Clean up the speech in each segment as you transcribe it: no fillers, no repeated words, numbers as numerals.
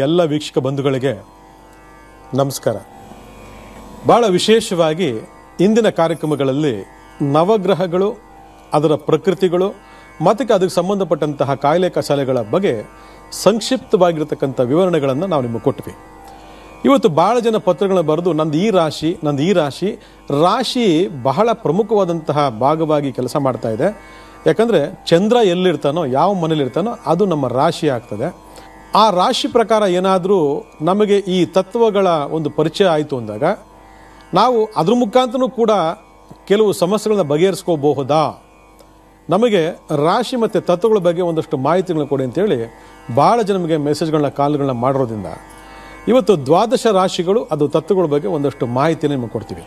ಎಲ್ಲ ವೀಕ್ಷಕ ಬಂಧುಗಳಿಗೆ ನಮಸ್ಕಾರ. ಬಹಳ ವಿಶೇಷವಾಗಿ ಇಂದಿನ ಕಾರ್ಯಕ್ರಮಗಳಲ್ಲಿ ನವಗ್ರಹಗಳು, ಅದರ ಪ್ರಕೃತಿಗಳು ಮತ್ತು ಅದಕ್ಕೆ ಸಂಬಂಧಪಟ್ಟಂತಹ ಕಾಯಿಲೆ ಕಸಾಲೆಗಳ ಬಗ್ಗೆ ಸಂಕ್ಷಿಪ್ತವಾಗಿರತಕ್ಕಂಥ ವಿವರಣೆಗಳನ್ನು ನಾವು ನಿಮಗೆ ಕೊಟ್ವಿ. ಇವತ್ತು ಭಾಳ ಜನ ಪತ್ರಗಳನ್ನು ಬರೆದು ನಂದು ಈ ರಾಶಿ ಬಹಳ ಪ್ರಮುಖವಾದಂತಹ ಭಾಗವಾಗಿ ಕೆಲಸ ಮಾಡ್ತಾ ಇದೆ. ಯಾಕಂದರೆ ಚಂದ್ರ ಎಲ್ಲಿರ್ತಾನೋ, ಯಾವ ಮನೇಲಿರ್ತಾನೋ ಅದು ನಮ್ಮ ರಾಶಿ ಆಗ್ತದೆ. ಆ ರಾಶಿ ಪ್ರಕಾರ ಏನಾದರೂ ನಮಗೆ ಈ ತತ್ವಗಳ ಒಂದು ಪರಿಚಯ ಆಯಿತು ಅಂದಾಗ ನಾವು ಅದ್ರ ಮುಖಾಂತರನೂ ಕೂಡ ಕೆಲವು ಸಮಸ್ಯೆಗಳನ್ನ ಬಗೆಹರಿಸ್ಕೋಬಹುದಾ, ನಮಗೆ ರಾಶಿ ಮತ್ತು ತತ್ವಗಳ ಬಗ್ಗೆ ಒಂದಷ್ಟು ಮಾಹಿತಿಗಳನ್ನ ಕೊಡಿ ಅಂತೇಳಿ ಭಾಳ ಜನ ನಮಗೆ ಮೆಸೇಜ್ಗಳನ್ನ ಕಾಲ್ಗಳನ್ನ ಮಾಡಿರೋದ್ರಿಂದ ಇವತ್ತು ದ್ವಾದಶ ರಾಶಿಗಳು ಅದು ತತ್ವಗಳ ಬಗ್ಗೆ ಒಂದಷ್ಟು ಮಾಹಿತಿನ ನಿಮಗೆ ಕೊಡ್ತೀವಿ.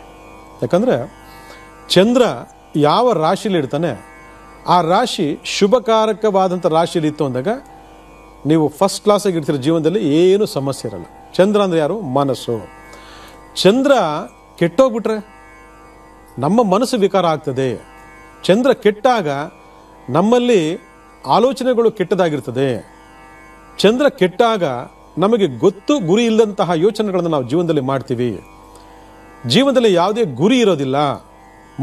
ಯಾಕಂದರೆ ಚಂದ್ರ ಯಾವ ರಾಶಿಲಿ ಇರ್ತಾನೆ, ಆ ರಾಶಿ ಶುಭಕಾರಕವಾದಂಥ ರಾಶಿಯಲ್ಲಿ ಇತ್ತು ಅಂದಾಗ ನೀವು ಫಸ್ಟ್ ಕ್ಲಾಸಾಗಿ ಇರ್ತೀರ, ಜೀವನದಲ್ಲಿ ಏನೂ ಸಮಸ್ಯೆ ಇರಲ್ಲ. ಚಂದ್ರ ಅಂದರೆ ಯಾರು? ಮನಸ್ಸು. ಚಂದ್ರ ಕೆಟ್ಟೋಗ್ಬಿಟ್ರೆ ನಮ್ಮ ಮನಸ್ಸು ವಿಕಾರ ಆಗ್ತದೆ. ಚಂದ್ರ ಕೆಟ್ಟಾಗ ನಮ್ಮಲ್ಲಿ ಆಲೋಚನೆಗಳು ಕೆಟ್ಟದಾಗಿರ್ತದೆ. ಚಂದ್ರ ಕೆಟ್ಟಾಗ ನಮಗೆ ಗೊತ್ತು ಗುರಿ ಇಲ್ಲದಂತಹ ಯೋಚನೆಗಳನ್ನು ನಾವು ಜೀವನದಲ್ಲಿ ಮಾಡ್ತೀವಿ. ಜೀವನದಲ್ಲಿ ಯಾವುದೇ ಗುರಿ ಇರೋದಿಲ್ಲ,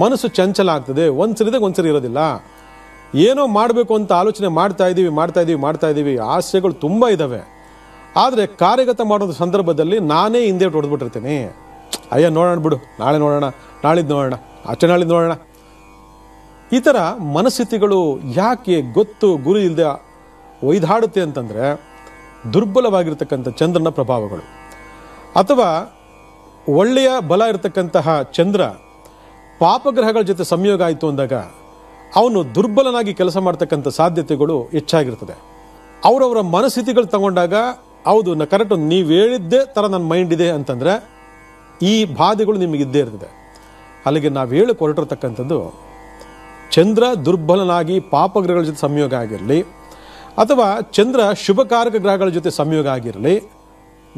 ಮನಸ್ಸು ಚಂಚಲ ಆಗ್ತದೆ, ಒಂದ್ಸರಿ ಇರೋದಿಲ್ಲ. ಏನೋ ಮಾಡಬೇಕು ಅಂತ ಆಲೋಚನೆ ಮಾಡ್ತಾ ಇದ್ದೀವಿ, ಆಸೆಗಳು ತುಂಬ ಇದ್ದಾವೆ. ಆದರೆ ಕಾರ್ಯಗತ ಮಾಡೋ ಸಂದರ್ಭದಲ್ಲಿ ನಾನೇ ಹಿಂದೆ ಹೊಡೆದ್ಬಿಟ್ಟಿರ್ತೀನಿ. ಅಯ್ಯ ನೋಡೋಣ ಬಿಡು, ನಾಳೆ ನೋಡೋಣ, ನಾಳಿದ್ದು ನೋಡೋಣ, ನಾಳಿದ್ದು ನೋಡೋಣ. ಈ ಥರ ಮನಸ್ಥಿತಿಗಳು ಯಾಕೆ ಗೊತ್ತು ಗುರಿ ಇಲ್ಲದೆ ಒಯ್ದಾಡುತ್ತೆ ಅಂತಂದರೆ ದುರ್ಬಲವಾಗಿರ್ತಕ್ಕಂಥ ಚಂದ್ರನ ಪ್ರಭಾವಗಳು. ಅಥವಾ ಒಳ್ಳೆಯ ಬಲ ಇರತಕ್ಕಂತಹ ಚಂದ್ರ ಪಾಪಗ್ರಹಗಳ ಜೊತೆ ಸಂಯೋಗ ಆಯಿತು ಅಂದಾಗ ಅವನು ದುರ್ಬಲನಾಗಿ ಕೆಲಸ ಮಾಡ್ತಕ್ಕಂಥ ಸಾಧ್ಯತೆಗಳು ಹೆಚ್ಚಾಗಿರ್ತದೆ. ಅವರವರ ಮನಸ್ಥಿತಿಗಳು ತಗೊಂಡಾಗ ಹೌದು ಕರೆಕ್ಟು, ನೀವು ಹೇಳಿದ್ದೇ ಥರ ನನ್ನ ಮೈಂಡ್ ಇದೆ ಅಂತಂದರೆ ಈ ಬಾಧೆಗಳು ನಿಮಗಿದ್ದೇ ಇರ್ತದೆ. ಅಲ್ಲಿಗೆ ನಾವು ಹೇಳಕ್ಕೆ ಹೊರಟಿರ್ತಕ್ಕಂಥದ್ದು, ಚಂದ್ರ ದುರ್ಬಲನಾಗಿ ಪಾಪಗ್ರಹಗಳ ಜೊತೆ ಸಂಯೋಗ ಆಗಿರಲಿ ಅಥವಾ ಚಂದ್ರ ಶುಭಕಾರಕ ಗ್ರಹಗಳ ಜೊತೆ ಸಂಯೋಗ ಆಗಿರಲಿ,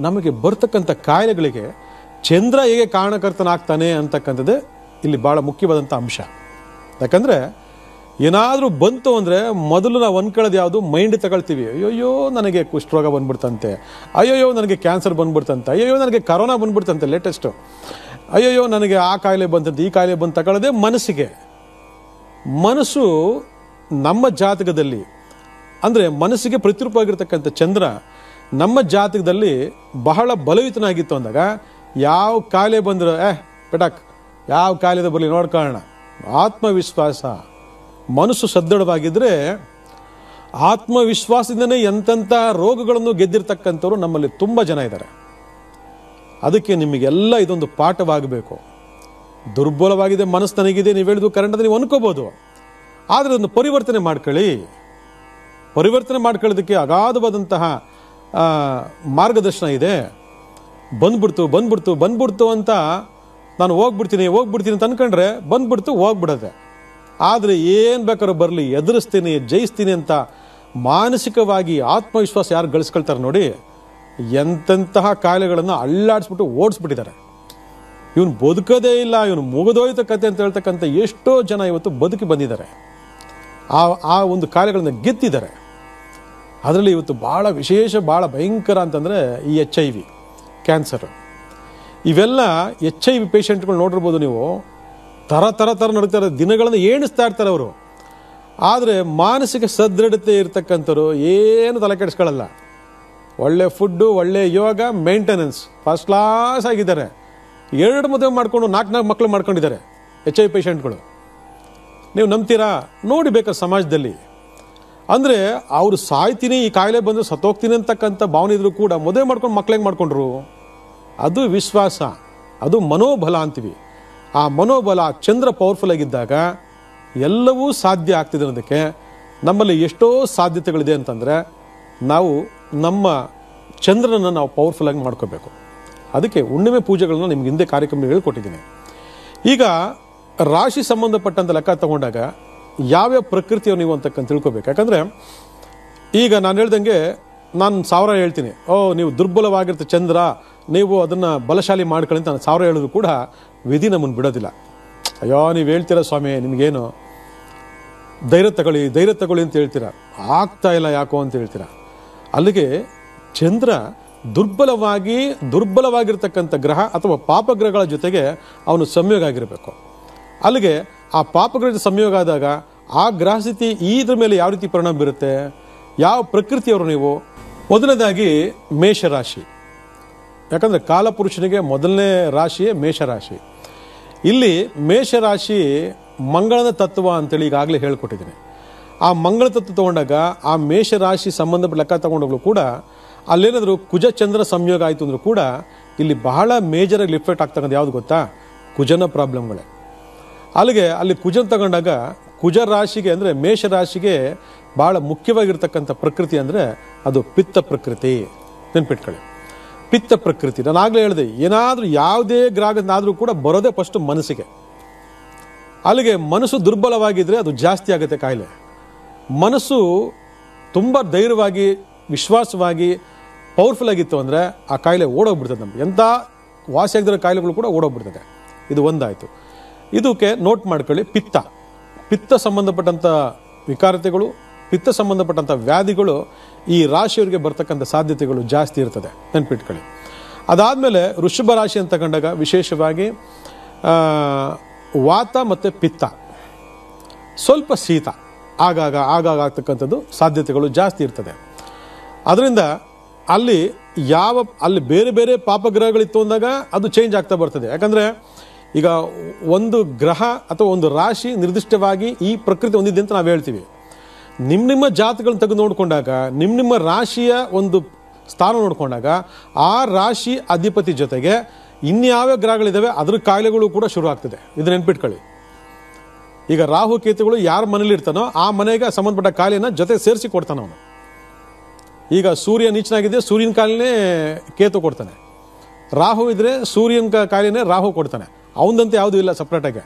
ನಮಗೆ ಬರ್ತಕ್ಕಂಥ ಕಾಯಿಲೆಗಳಿಗೆ ಚಂದ್ರ ಹೇಗೆ ಕಾರಣಕರ್ತನಾಗ್ತಾನೆ ಅಂತಕ್ಕಂಥದ್ದೇ ಇಲ್ಲಿ ಭಾಳ ಮುಖ್ಯವಾದಂಥ ಅಂಶ. ಯಾಕಂದರೆ ಏನಾದರೂ ಬಂತು ಅಂದರೆ ಮೊದಲು ನಾವು ಅನ್ಕೊಳ್ಳೋದು ಯಾವುದು? ಮೈಂಡ್ ತಗೊಳ್ತೀವಿ. ಅಯ್ಯೋಯ್ಯೋ ನನಗೆ ಕುಷ್ಠರೋಗ ಬಂದ್ಬಿಡ್ತಂತೆ, ಅಯ್ಯೋಯ್ಯೋ ನನಗೆ ಕ್ಯಾನ್ಸರ್ ಬಂದ್ಬಿಡ್ತಂತೆ, ಅಯ್ಯೋಯ್ಯೋ ನನಗೆ ಕರೋನಾ ಬಂದ್ಬಿಡ್ತಂತೆ ಲೇಟೆಸ್ಟು, ಅಯ್ಯೋಯ್ಯೋ ನನಗೆ ಆ ಕಾಯಿಲೆ ಬಂತಂತೆ, ಈ ಕಾಯಿಲೆ ಬಂದು ತಗೊಳ್ಳೋದೇ ಮನಸ್ಸಿಗೆ. ಮನಸ್ಸು ನಮ್ಮ ಜಾತಕದಲ್ಲಿ ಅಂದರೆ ಮನಸ್ಸಿಗೆ ಪ್ರತಿರೂಪವಾಗಿರ್ತಕ್ಕಂಥ ಚಂದ್ರ ನಮ್ಮ ಜಾತಕದಲ್ಲಿ ಬಹಳ ಬಲಯುತನಾಗಿತ್ತು ಅಂದಾಗ ಯಾವ ಕಾಯಿಲೆ ಬಂದರೂ ಪೆಟಾಕ್ ಯಾವ ಕಾಯಿಲೆ ಬರಲಿ ನೋಡ್ಕೊಳ್ಳೋಣ, ಆತ್ಮವಿಶ್ವಾಸ, ಮನಸ್ಸು ಸದೃಢವಾಗಿದ್ದರೆ ಆತ್ಮವಿಶ್ವಾಸದಿಂದನೇ ಎಂತೆಂಥ ರೋಗಗಳನ್ನು ಗೆದ್ದಿರ್ತಕ್ಕಂಥವ್ರು ನಮ್ಮಲ್ಲಿ ತುಂಬ ಜನ ಇದ್ದಾರೆ. ಅದಕ್ಕೆ ನಿಮಗೆಲ್ಲ ಇದೊಂದು ಪಾಠವಾಗಬೇಕು. ದುರ್ಬಲವಾಗಿದೆ ಮನಸ್ಸು ನನಗಿದೆ, ನೀವು ಹೇಳಿದ್ದು ಕರೆಂಟ್ ಅಂತ ನೀವು ಅನ್ಕೋಬೋದು. ಆದರೆ ಅದನ್ನು ಪರಿವರ್ತನೆ ಮಾಡ್ಕೊಳ್ಳಿ. ಪರಿವರ್ತನೆ ಮಾಡ್ಕೊಳ್ಳೋದಕ್ಕೆ ಅಗಾಧವಾದಂತಹ ಮಾರ್ಗದರ್ಶನ ಇದೆ. ಬಂದ್ಬಿಡ್ತು ಅಂತ ನಾನು ಹೋಗ್ಬಿಡ್ತೀನಿ ಅಂತ ಅನ್ಕೊಂಡ್ರೆ ಬಂದ್ಬಿಡ್ತು, ಹೋಗ್ಬಿಡತ್ತೆ. ಆದರೆ ಏನು ಬೇಕಾದ್ರೂ ಬರಲಿ, ಎದುರಿಸ್ತೀನಿ, ಜಯಿಸ್ತೀನಿ ಅಂತ ಮಾನಸಿಕವಾಗಿ ಆತ್ಮವಿಶ್ವಾಸ ಯಾರು ಗಳಿಸ್ಕೊಳ್ತಾರೆ ನೋಡಿ, ಎಂತೆಂತಹ ಕಾಯಿಲೆಗಳನ್ನು ಅಲ್ಲಾಡಿಸ್ಬಿಟ್ಟು ಓಡಿಸ್ಬಿಟ್ಟಿದ್ದಾರೆ. ಇವನು ಬದುಕೋದೇ ಇಲ್ಲ, ಇವನು ಮುಗಿದೋಯ್ತ ಕತೆ ಅಂತ ಹೇಳ್ತಕ್ಕಂಥ ಎಷ್ಟೋ ಜನ ಇವತ್ತು ಬದುಕಿ ಬಂದಿದ್ದಾರೆ. ಆ ಒಂದು ಕಾಯಿಲೆಗಳನ್ನು ಗೆದ್ದಿದ್ದಾರೆ. ಅದರಲ್ಲಿ ಇವತ್ತು ಭಾಳ ವಿಶೇಷ, ಭಾಳ ಭಯಂಕರ ಅಂತಂದರೆ ಈ HIV, ಕ್ಯಾನ್ಸರ್. ಇವೆಲ್ಲ HIV ಪೇಷಂಟ್ಗಳು ನೋಡಿರ್ಬೋದು ನೀವು, ತರ ನಡೀತಾರೆ, ದಿನಗಳನ್ನು ಎಣಿಸ್ತಾ ಇರ್ತಾರೆ ಅವರು. ಆದರೆ ಮಾನಸಿಕ ಸದೃಢತೆ ಇರ್ತಕ್ಕಂಥವ್ರು ಏನು ತಲೆ ಕೆಡಿಸ್ಕೊಳ್ಳಲ್ಲ. ಒಳ್ಳೆ ಫುಡ್ಡು, ಒಳ್ಳೆ ಯೋಗ, ಮೇಂಟೆನೆನ್ಸ್ ಫಸ್ಟ್ ಕ್ಲಾಸ್ ಆಗಿದ್ದಾರೆ. 2 ಮದುವೆ ಮಾಡಿಕೊಂಡು 4 ಮಕ್ಕಳು ಮಾಡ್ಕೊಂಡಿದ್ದಾರೆ HIV ಪೇಷಂಟ್ಗಳು. ನೀವು ನಂಬ್ತೀರಾ? ನೋಡಿ ಬೇಕಾದ್ರೆ ಸಮಾಜದಲ್ಲಿ. ಅಂದರೆ ಅವರು ಸಾಯ್ತೀನಿ, ಈ ಕಾಯಿಲೆ ಬಂದು ಸತ್ತೋಗ್ತೀನಿ ಅಂತಕ್ಕಂಥ ಭಾವನೆ ಇದ್ರೂ ಕೂಡ ಮದುವೆ ಮಾಡ್ಕೊಂಡು ಮಕ್ಕಳೇಗೆ ಮಾಡ್ಕೊಂಡ್ರು? ಅದು ವಿಶ್ವಾಸ, ಅದು ಮನೋಬಲ ಅಂತೀವಿ. ಆ ಮನೋಬಲ ಚಂದ್ರ ಪವರ್ಫುಲ್ ಆಗಿದ್ದಾಗ ಎಲ್ಲವೂ ಸಾಧ್ಯ ಆಗ್ತಿದೆ ಅನ್ನೋದಕ್ಕೆ ನಮ್ಮಲ್ಲಿ ಎಷ್ಟೋ ಸಾಧ್ಯತೆಗಳಿದೆ ಅಂತಂದರೆ ನಾವು ನಮ್ಮ ಚಂದ್ರನನ್ನು ನಾವು ಪವರ್ಫುಲ್ಲಾಗಿ ಮಾಡ್ಕೋಬೇಕು. ಅದಕ್ಕೆ ಹುಣ್ಣಿಮೆ ಪೂಜೆಗಳನ್ನ ನಿಮ್ಗೆ ಹಿಂದೆ ಕಾರ್ಯಕ್ರಮ ಹೇಳ್ಕೊಟ್ಟಿದ್ದೀನಿ. ಈಗ ರಾಶಿ ಸಂಬಂಧಪಟ್ಟಂಥ ಲೆಕ್ಕ ತಗೊಂಡಾಗ ಯಾವ್ಯಾವ ಪ್ರಕೃತಿಯೋ ನೀವು ಅಂತಕ್ಕಂತ ತಿಳ್ಕೊಬೇಕು. ಯಾಕಂದರೆ ಈಗ ನಾನು ಹೇಳ್ದಂಗೆ ನಾನು 1000 ಹೇಳ್ತೀನಿ, ನೀವು ದುರ್ಬಲವಾಗಿರ್ತ ಚಂದ್ರ, ನೀವು ಅದನ್ನು ಬಲಶಾಲಿ ಮಾಡ್ಕೊಳ್ಳಿ ಅಂತ ನಾನು 1000 ಹೇಳಿದ್ರು ಕೂಡ ವಿಧಿ ನಮ್ಮನ್ನು ಬಿಡೋದಿಲ್ಲ. ಅಯ್ಯೋ ನೀವು ಹೇಳ್ತೀರಾ ಸ್ವಾಮಿ, ನಿಮಗೇನು ಧೈರ್ಯ ತಗೊಳ್ಳಿ ಅಂತ ಹೇಳ್ತೀರಾ, ಆಗ್ತಾ ಇಲ್ಲ ಯಾಕೋ ಅಂತ ಹೇಳ್ತೀರಾ. ಅಲ್ಲಿಗೆ ಚಂದ್ರ ದುರ್ಬಲವಾಗಿರ್ತಕ್ಕಂಥ ಗ್ರಹ ಅಥವಾ ಪಾಪಗ್ರಹಗಳ ಜೊತೆಗೆ ಅವನು ಸಂಯೋಗ ಆಗಿರಬೇಕು. ಅಲ್ಲಿಗೆ ಆ ಪಾಪಗ್ರಹದ ಸಂಯೋಗ ಆದಾಗ ಆ ಗ್ರಹ ಸ್ಥಿತಿ ಇದ್ರ ಮೇಲೆ ಯಾವ ರೀತಿ ಪರಿಣಾಮ ಬೀರುತ್ತೆ, ಯಾವ ಪ್ರಕೃತಿಯವರು ನೀವು? ಮೊದಲನೇದಾಗಿ ಮೇಷರಾಶಿ. ಯಾಕಂದರೆ ಕಾಲಪುರುಷನಿಗೆ ಮೊದಲನೇ ರಾಶಿಯೇ ಮೇಷರಾಶಿ. ಇಲ್ಲಿ ಮೇಷರಾಶಿ ಮಂಗಳನ ತತ್ವ ಅಂತೇಳಿ ಈಗಾಗಲೇ ಹೇಳ್ಕೊಟ್ಟಿದ್ದೀನಿ. ಆ ಮಂಗಳ ತತ್ವ ತಗೊಂಡಾಗ ಆ ಮೇಷರಾಶಿ ಸಂಬಂಧಪಟ್ಟ ಲೆಕ್ಕ ತಗೊಂಡಾಗಲೂ ಕೂಡ ಅಲ್ಲೇನಾದರೂ ಕುಜ ಚಂದ್ರ ಸಂಯೋಗ ಆಯಿತು ಅಂದರೂ ಕೂಡ ಇಲ್ಲಿ ಬಹಳ ಮೇಜರಾಗಿ ಲಿಫ್ಟ್ ಆಗ್ತಕ್ಕಂಥ ಯಾವುದು ಗೊತ್ತಾ? ಕುಜನ ಪ್ರಾಬ್ಲಮ್ಗಳೇ. ಅಲ್ಲಿಗೆ ಅಲ್ಲಿ ಕುಜನ್ ತಗೊಂಡಾಗ ಕುಜ ರಾಶಿಗೆ ಅಂದರೆ ಮೇಷರಾಶಿಗೆ ಬಹಳ ಮುಖ್ಯವಾಗಿರ್ತಕ್ಕಂಥ ಪ್ರಕೃತಿ ಅಂದರೆ ಅದು ಪಿತ್ತ ಪ್ರಕೃತಿ. ನೆನ್ಪಿಟ್ಕೊಳ್ಳಿ, ಪಿತ್ತ ಪ್ರಕೃತಿ. ನಾನು ಆಗಲೇ ಹೇಳಿದೆ, ಏನಾದರೂ ಯಾವುದೇ ಗ್ರಹನಾದರೂ ಕೂಡ ಬರೋದೇ ಫಸ್ಟ್ ಮನಸ್ಸಿಗೆ. ಅಲ್ಲಿಗೆ ಮನಸ್ಸು ದುರ್ಬಲವಾಗಿದ್ದರೆ ಅದು ಜಾಸ್ತಿ ಆಗುತ್ತೆ ಕಾಯಿಲೆ. ಮನಸ್ಸು ತುಂಬ ಧೈರ್ಯವಾಗಿ ವಿಶ್ವಾಸವಾಗಿ ಪವರ್ಫುಲ್ ಆಗಿತ್ತು ಅಂದರೆ ಆ ಕಾಯಿಲೆ ಓಡೋಗ್ಬಿಡ್ತದೆ. ನಮ್ಗೆ ಎಂಥ ವಾಸಿಯಾಗದಿರೋ ಕಾಯಿಲೆಗಳು ಕೂಡ ಓಡೋಗ್ಬಿಡ್ತದೆ. ಇದು ಒಂದಾಯಿತು. ಇದಕ್ಕೆ ನೋಟ್ ಮಾಡ್ಕೊಳ್ಳಿ, ಪಿತ್ತ ಸಂಬಂಧಪಟ್ಟಂಥ ವಿಕಾರತೆಗಳು, ಪಿತ್ತ ಸಂಬಂಧಪಟ್ಟಂಥ ವ್ಯಾಧಿಗಳು ಈ ರಾಶಿಯವರಿಗೆ ಬರ್ತಕ್ಕಂಥ ಸಾಧ್ಯತೆಗಳು ಜಾಸ್ತಿ ಇರ್ತದೆ, ನೆನ್ಪಿಟ್ಕೊಳ್ಳಿ. ಅದಾದಮೇಲೆ ವೃಷಭ ರಾಶಿ ಅಂತ ಕಂಡಾಗ ವಿಶೇಷವಾಗಿ ವಾತ ಮತ್ತು ಪಿತ್ತ, ಸ್ವಲ್ಪ ಶೀತ ಆಗಾಗ ಆಗ್ತಕ್ಕಂಥದ್ದು ಸಾಧ್ಯತೆಗಳು ಜಾಸ್ತಿ ಇರ್ತದೆ. ಅದರಿಂದ ಅಲ್ಲಿ ಬೇರೆ ಬೇರೆ ಪಾಪಗ್ರಹಗಳಿತ್ತು ಅಂದಾಗ ಅದು ಚೇಂಜ್ ಆಗ್ತಾ ಬರ್ತದೆ. ಯಾಕಂದರೆ ಈಗ ಒಂದು ಗ್ರಹ ಅಥವಾ ಒಂದು ರಾಶಿ ನಿರ್ದಿಷ್ಟವಾಗಿ ಈ ಪ್ರಕೃತಿ ಹೊಂದಿದೆ ಅಂತ ನಾವು ಹೇಳ್ತೀವಿ. ನಿಮ್ಮ ಜಾತಕಗಳನ್ನ ತೆಗೆದು ನೋಡಿಕೊಂಡಾಗ ನಿಮ್ಮ ರಾಶಿಯ ಒಂದು ಸ್ಥಾನ ನೋಡಿಕೊಂಡಾಗ ಆ ರಾಶಿ ಅಧಿಪತಿ ಜೊತೆಗೆ ಇನ್ಯಾವ ಗ್ರಹಗಳಿದ್ದಾವೆ ಅದ್ರ ಕಾಯಿಲೆಗಳು ಕೂಡ ಶುರು ಆಗ್ತದೆ. ಇದು ನೆನ್ಪಿಟ್ಕೊಳ್ಳಿ. ಈಗ ರಾಹು ಕೇತುಗಳು ಯಾರ ಮನೇಲಿ ಇರ್ತಾನೋ ಆ ಮನೆಗೆ ಸಂಬಂಧಪಟ್ಟ ಕಾಯಿಲೆನ ಜೊತೆ ಸೇರಿಸಿ ಕೊಡ್ತಾನೆ ಅವನು. ಈಗ ಸೂರ್ಯ ನೀಚನಾಗಿದೆ, ಸೂರ್ಯನ ಕಾಯಿಲೆನೇ ಕೇತು ಕೊಡ್ತಾನೆ. ರಾಹು ಇದ್ರೆ ಸೂರ್ಯನ ಕಾಯಿಲೆನೇ ರಾಹು ಕೊಡ್ತಾನೆ. ಅವನದಂತೆ ಯಾವುದೂ ಇಲ್ಲ ಸಪ್ರೇಟಾಗಿ.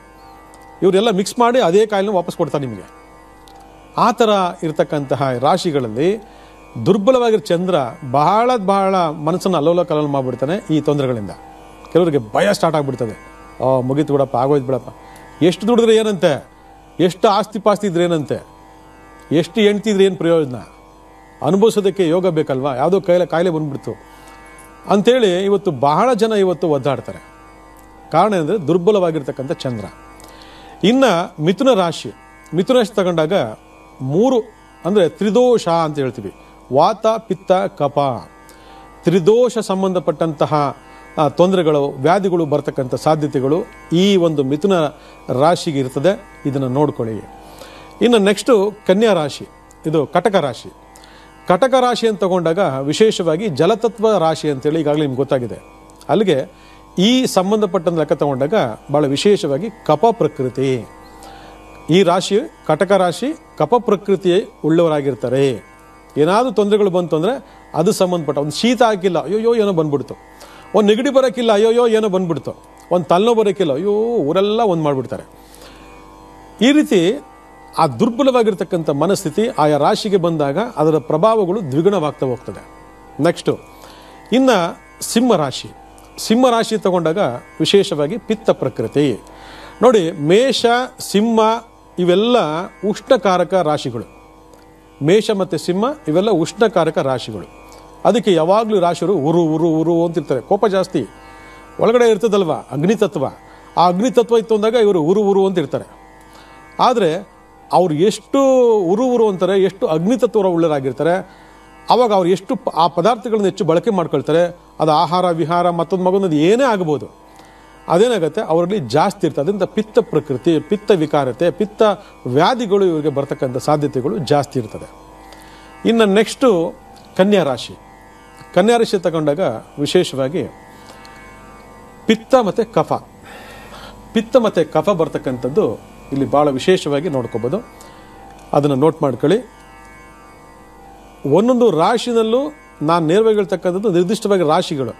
ಇವರೆಲ್ಲ ಮಿಕ್ಸ್ ಮಾಡಿ ಅದೇ ಕಾಯಿಲೆನ ವಾಪಸ್ ಕೊಡ್ತಾನೆ ನಿಮಗೆ. ಆ ಥರ ಇರತಕ್ಕಂತಹ ರಾಶಿಗಳಲ್ಲಿ ದುರ್ಬಲವಾಗಿರೋ ಚಂದ್ರ ಬಹಳ ಮನಸ್ಸನ್ನು ಅಲ್ಲೋಲ ಕಲ್ಲೋಲ ಮಾಡಿಬಿಡ್ತಾನೆ ಈ ತೊಂದರೆಗಳಿಂದ. ಕೆಲವರಿಗೆ ಭಯ ಸ್ಟಾರ್ಟ್ ಆಗಿಬಿಡ್ತದೆ. ಮುಗೀತು ಬಿಡಪ್ಪ, ಆಗೋಯ್ತು ಬಿಡಪ್ಪ, ಎಷ್ಟು ದುಡಿದ್ರೆ ಏನಂತೆ, ಎಷ್ಟು ಆಸ್ತಿ ಪಾಸ್ತಿ ಇದ್ರೆ ಏನಂತೆ, ಎಷ್ಟು ಹೆಂಡ್ತಿದ್ರೆ ಏನು ಪ್ರಯೋಜನ, ಅನುಭವಿಸೋದಕ್ಕೆ ಯೋಗ ಬೇಕಲ್ವಾ, ಯಾವುದೋ ಕಾಯಿಲೆ ಬಂದ್ಬಿಡ್ತು ಅಂಥೇಳಿ ಇವತ್ತು ಬಹಳ ಜನ ಒದ್ದಾಡ್ತಾರೆ. ಕಾರಣ ಅಂದರೆ ದುರ್ಬಲವಾಗಿರ್ತಕ್ಕಂಥ ಚಂದ್ರ. ಇನ್ನು ಮಿಥುನ ರಾಶಿ ತಗೊಂಡಾಗ 3 ಅಂದರೆ ತ್ರಿದೋಷ ಅಂತ ಹೇಳ್ತೀವಿ. ವಾತ ಪಿತ್ತ ಕಫ, ತ್ರಿದೋಷ ಸಂಬಂಧಪಟ್ಟಂತಹ ತೊಂದರೆಗಳು ವ್ಯಾಧಿಗಳು ಬರ್ತಕ್ಕಂಥ ಸಾಧ್ಯತೆಗಳು ಈ ಒಂದು ಮಿಥುನ ರಾಶಿಗೆ ಇರ್ತದೆ. ಇದನ್ನು ನೋಡ್ಕೊಳ್ಳಿ. ಇನ್ನು ನೆಕ್ಸ್ಟು ಕನ್ಯಾ ರಾಶಿ, ಇದು ಕಟಕ ರಾಶಿ. ಕಟಕ ರಾಶಿ ಅಂತ ತಗೊಂಡಾಗ ವಿಶೇಷವಾಗಿ ಜಲತತ್ವ ರಾಶಿ ಅಂತೇಳಿ ಈಗಾಗಲೇ ನಿಮ್ಗೆ ಗೊತ್ತಾಗಿದೆ. ಅಲ್ಲಿಗೆ ಈ ಸಂಬಂಧಪಟ್ಟಂತ ಲೆಕ್ಕ ತಗೊಂಡಾಗ ಭಾಳ ವಿಶೇಷವಾಗಿ ಕಫ ಪ್ರಕೃತಿ. ಈ ರಾಶಿ ಕಟಕ ರಾಶಿ ಕಫ ಪ್ರಕೃತಿ ಉಳ್ಳವರಾಗಿರ್ತಾರೆ. ಏನಾದರೂ ತೊಂದರೆಗಳು ಬಂತು ಅಂದರೆ ಅದು ಸಂಬಂಧಪಟ್ಟ, ಒಂದು ಶೀತ ಆಗಿಲ್ಲ, ಅಯ್ಯೋ ಏನೋ ಬಂದ್ಬಿಡ್ತು, ಒಂದು ನೆಗಡಿ ಬರೋಕ್ಕಿಲ್ಲ, ಅಯ್ಯೋ ಏನೋ ಬಂದ್ಬಿಡ್ತು, ಒಂದು ತಲೆನೋವು ಬರೋಕ್ಕಿಲ್ಲ, ಅಯ್ಯೋ ಊರೆಲ್ಲ ಒಂದು ಮಾಡಿಬಿಡ್ತಾರೆ. ಈ ರೀತಿ ಆ ದುರ್ಬಲವಾಗಿರ್ತಕ್ಕಂಥ ಮನಸ್ಥಿತಿ ಆಯಾ ರಾಶಿಗೆ ಬಂದಾಗ ಅದರ ಪ್ರಭಾವಗಳು ದ್ವಿಗುಣವಾಗ್ತಾ ಹೋಗ್ತದೆ. ನೆಕ್ಸ್ಟು ಇನ್ನು ಸಿಂಹರಾಶಿ ತಗೊಂಡಾಗ ವಿಶೇಷವಾಗಿ ಪಿತ್ತ ಪ್ರಕೃತಿ. ನೋಡಿ, ಮೇಷ ಸಿಂಹ ಇವೆಲ್ಲ ಉಷ್ಣಕಾರಕ ರಾಶಿಗಳು. ಮೇಷ ಮತ್ತು ಸಿಂಹ ಇವೆಲ್ಲ ಉಷ್ಣಕಾರಕ ರಾಶಿಗಳು. ಅದಕ್ಕೆ ಯಾವಾಗಲೂ ರಾಶಿಯವರು ಉರು ಅಂತಿರ್ತಾರೆ. ಕೋಪ ಜಾಸ್ತಿ ಒಳಗಡೆ ಇರ್ತದಲ್ವ, ಅಗ್ನಿತತ್ವ. ಆ ಅಗ್ನಿತತ್ವ ಇತ್ತು ಅಂದಾಗ ಇವರು ಉರು ಅಂತಿರ್ತಾರೆ. ಆದರೆ ಅವ್ರು ಎಷ್ಟು ಉರು ಅಂತಾರೆ, ಎಷ್ಟು ಅಗ್ನಿತತ್ವ ಉಳ್ಳರಾಗಿರ್ತಾರೆ, ಆವಾಗ ಅವ್ರು ಎಷ್ಟು ಆ ಪದಾರ್ಥಗಳನ್ನ ಹೆಚ್ಚು ಬಳಕೆ ಮಾಡ್ಕೊಳ್ತಾರೆ. ಅದು ಆಹಾರ ವಿಹಾರ ಮತ್ತೊಂದು ಮಗೊಂದು ಏನೇ ಆಗ್ಬೋದು, ಅದೇನಾಗುತ್ತೆ ಅವರಲ್ಲಿ ಜಾಸ್ತಿ ಇರ್ತದೆ. ಅದರಿಂದ ಪಿತ್ತ ಪ್ರಕೃತಿ, ಪಿತ್ತ ವಿಕಾರತೆ, ಪಿತ್ತ ವ್ಯಾಧಿಗಳು ಇವರಿಗೆ ಬರ್ತಕ್ಕಂಥ ಸಾಧ್ಯತೆಗಳು ಜಾಸ್ತಿ ಇರ್ತದೆ. ಇನ್ನು ನೆಕ್ಸ್ಟು ಕನ್ಯಾ ರಾಶಿ ತಗೊಂಡಾಗ ವಿಶೇಷವಾಗಿ ಪಿತ್ತ ಮತ್ತು ಕಫ ಬರ್ತಕ್ಕಂಥದ್ದು ಇಲ್ಲಿ ಭಾಳ ವಿಶೇಷವಾಗಿ ನೋಡ್ಕೋಬೋದು. ಅದನ್ನು ನೋಟ್ ಮಾಡ್ಕೊಳ್ಳಿ. ಒಂದೊಂದು ರಾಶಿನಲ್ಲೂ ನಾನು ನೇರವಾಗಿ ಹೇಳ್ತಕ್ಕಂಥದ್ದು ನಿರ್ದಿಷ್ಟವಾಗಿ ರಾಶಿಗಳು,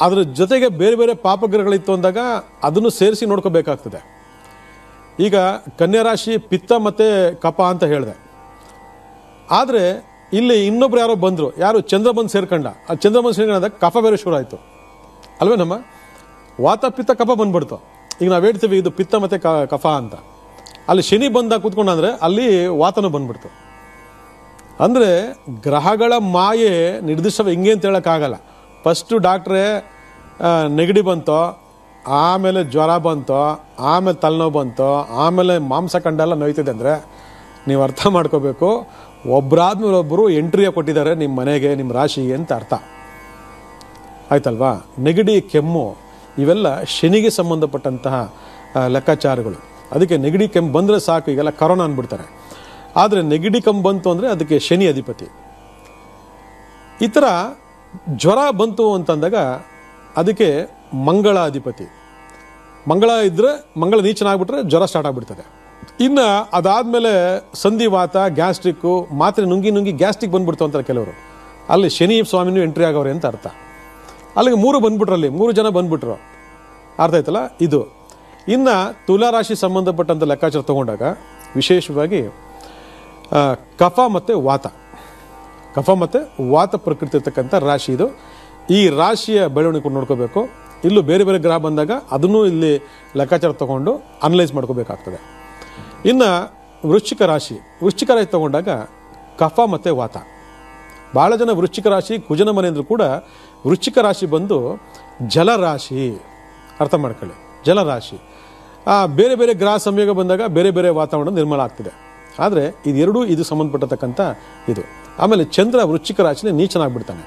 ಅದರ ಜೊತೆಗೆ ಬೇರೆ ಬೇರೆ ಪಾಪಗ್ರಹಗಳಿತ್ತು ಅಂದಾಗ ಅದನ್ನು ಸೇರಿಸಿ ನೋಡ್ಕೋಬೇಕಾಗ್ತದೆ. ಈಗ ಕನ್ಯಾ ರಾಶಿ ಪಿತ್ತ ಮತ್ತು ಕಫ ಅಂತ ಹೇಳಿದೆ. ಆದರೆ ಇಲ್ಲಿ ಇನ್ನೊಬ್ರು ಯಾರೋ ಬಂದರು, ಯಾರು ಚಂದ್ರ ಬಂದು ಸೇರ್ಕೊಂಡ. ಆ ಚಂದ್ರ ಬಂದು ಸೇರ್ಕೊಂಡಾಗ ಕಫ ಬೇರೆ ಶುರು ಆಯಿತು ಅಲ್ವೇ. ನಮ್ಮ ವಾತ ಪಿತ್ತ ಕಫ ಬಂದ್ಬಿಡ್ತು. ಈಗ ನಾವು ಹೇಳ್ತೀವಿ ಇದು ಪಿತ್ತ ಮತ್ತು ಕಫ ಅಂತ. ಅಲ್ಲಿ ಶನಿ ಬಂದಾಗ ಕೂತ್ಕೊಂಡಂದ್ರೆ ಅಲ್ಲಿ ವಾತನೂ ಬಂದ್ಬಿಡ್ತು. ಅಂದರೆ ಗ್ರಹಗಳ ಮಾಯೆ ನಿರ್ದಿಷ್ಟ ಹಿಂಗೆ ಅಂತ ಹೇಳೋಕ್ಕಾಗಲ್ಲ. ಫಸ್ಟು ಡಾಕ್ಟ್ರೇ ನೆಗಡಿ ಬಂತೋ, ಆಮೇಲೆ ಜ್ವರ ಬಂತೋ, ಆಮೇಲೆ ತಲೆನೋವು ಬಂತೋ, ಆಮೇಲೆ ಮಾಂಸ ಕಂಡೆಲ್ಲ ನೋಯ್ತಿದೆ ಅಂದರೆ ನೀವು ಅರ್ಥ ಮಾಡ್ಕೋಬೇಕು, ಒಬ್ಬರಾದ್ಮೇಲೆ ಒಬ್ಬರು ಎಂಟ್ರಿಯ ಕೊಟ್ಟಿದ್ದಾರೆ ನಿಮ್ಮ ಮನೆಗೆ, ನಿಮ್ಮ ರಾಶಿಗೆ ಅಂತ ಅರ್ಥ ಆಯ್ತಲ್ವಾ. ನೆಗಡಿ, ಕೆಮ್ಮು ಇವೆಲ್ಲ ಶನಿಗೆ ಸಂಬಂಧಪಟ್ಟಂತಹ ಲೆಕ್ಕಾಚಾರಗಳು. ಅದಕ್ಕೆ ನೆಗಡಿ ಕೆಮ್ಮು ಬಂದರೆ ಸಾಕು, ಈಗೆಲ್ಲ ಕರೋನಾ ಅಂದ್ಬಿಡ್ತಾರೆ. ಆದರೆ ನೆಗಡಿ ಕೆಮ್ಮು ಬಂತು ಅಂದರೆ ಅದಕ್ಕೆ ಶನಿ ಅಧಿಪತಿ. ಈ ಥರ ಜ್ವರ ಬಂತು ಅಂತಂದಾಗ ಅದಕ್ಕೆ ಮಂಗಳ ಅಧಿಪತಿ. ಮಂಗಳ ಇದ್ದರೆ, ಮಂಗಳ ನೀಚನಾಗ್ಬಿಟ್ರೆ ಜ್ವರ ಸ್ಟಾರ್ಟ್ ಆಗಿಬಿಡ್ತದೆ. ಇನ್ನು ಅದಾದಮೇಲೆ ಸಂಧಿವಾತ, ಗ್ಯಾಸ್ಟ್ರಿಕ್ಕು, ಮಾತ್ರೆ ನುಂಗಿ ಗ್ಯಾಸ್ಟ್ರಿಕ್ ಬಂದ್ಬಿಡ್ತು ಅಂತಾರೆ ಕೆಲವರು. ಅಲ್ಲಿ ಶನಿ ಸ್ವಾಮಿನೂ ಎಂಟ್ರಿ ಆಗವ್ರೆ ಅಂತ ಅರ್ಥ. ಅಲ್ಲಿಗೆ 3 ಬಂದ್ಬಿಟ್ರಲ್ಲಿ 3 ಜನ ಬಂದ್ಬಿಟ್ರು, ಅರ್ಥ ಆಯ್ತಲ್ಲ ಇದು. ಇನ್ನು ತುಲಾರಾಶಿ ಸಂಬಂಧಪಟ್ಟಂಥ ಲೆಕ್ಕಾಚಾರ ತಗೊಂಡಾಗ ವಿಶೇಷವಾಗಿ ಕಫ ಮತ್ತು ವಾತ ಪ್ರಕೃತಿ ಇರ್ತಕ್ಕಂಥ ರಾಶಿ ಇದು. ಈ ರಾಶಿಯ ಬೆಳವಣಿಗೆ ನೋಡ್ಕೋಬೇಕು. ಇಲ್ಲೂ ಬೇರೆ ಬೇರೆ ಗ್ರಹ ಬಂದಾಗ ಅದನ್ನು ಇಲ್ಲಿ ಲೆಕ್ಕಾಚಾರ ತಗೊಂಡು ಅನಲೈಸ್ ಮಾಡ್ಕೋಬೇಕಾಗ್ತದೆ. ಇನ್ನು ವೃಶ್ಚಿಕ ರಾಶಿ ತಗೊಂಡಾಗ ಕಫ ಮತ್ತು ವಾತ. ಭಾಳ ಜನ ವೃಶ್ಚಿಕ ರಾಶಿ ಕುಜನ ಮನೆ ಅಂದರೂ ಕೂಡ ವೃಶ್ಚಿಕ ರಾಶಿ ಬಂದು ಜಲರಾಶಿ, ಅರ್ಥ ಮಾಡ್ಕೊಳ್ಳಿ, ಜಲರಾಶಿ. ಬೇರೆ ಬೇರೆ ಗ್ರಹ ಸಂಯೋಗ ಬಂದಾಗ ಬೇರೆ ಬೇರೆ ವಾತಾವರಣ ನಿರ್ಮಾಣ ಆಗ್ತಿದೆ. ಆದರೆ ಇದು ಸಂಬಂಧಪಟ್ಟತಕ್ಕಂಥ ಇದು. ಆಮೇಲೆ ಚಂದ್ರ ವೃಶ್ಚಿಕ ರಾಶಿನೇ ನೀಚನಾಗ್ಬಿಡ್ತಾನೆ.